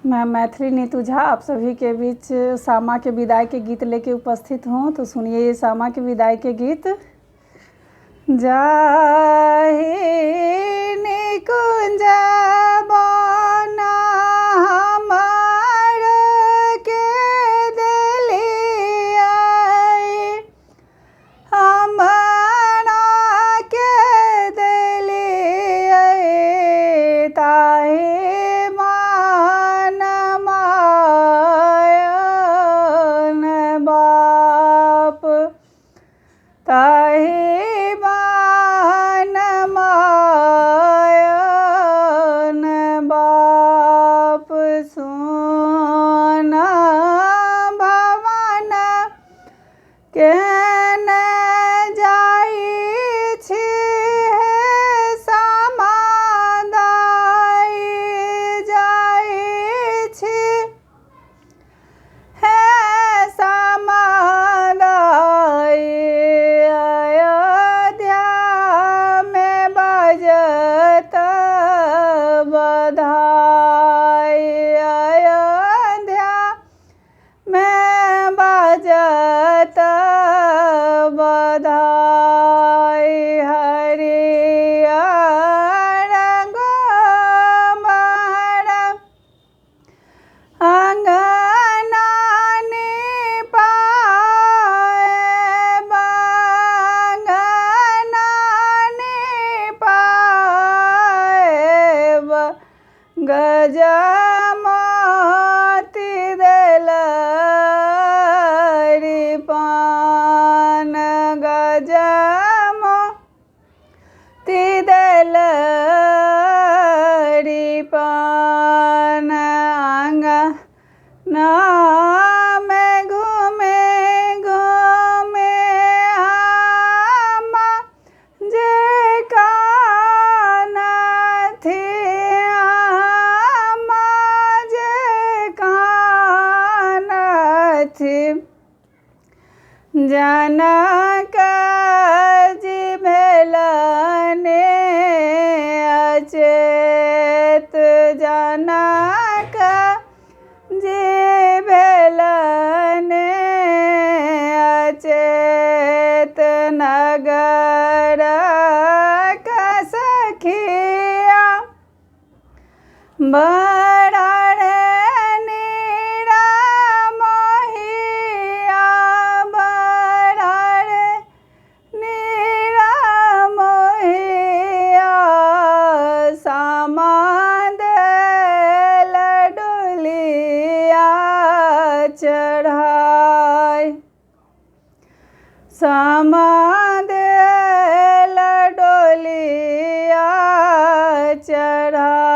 मैं मैथिली नीतू झा आप सभी के बीच सामा के विदाई के गीत लेके उपस्थित हूँ। तो सुनिए ये सामा के विदाई के गीत। जाहि निकुंज बना हमर के देलियै, हमरा के देलियै ताहि ताहि मान मायन बाप सुन भवन केने जाइ छी हे सामा दाइ जाइ छी हे सामा दाइ बजत बधाई, अयोध्या में बजत बधाई। हरियर गोबर अंगना निपाए, गजमोती देलरि पान, गजमोती देलरि पान। अंगना में घूमे घूमे हम जे कानथि, जनक जी भेलनि अचेत, जनक जी भेलनि अचेत। नगर का सखिया बड़ा चढ़ाई, सामा देल डोलिया चढ़ाई।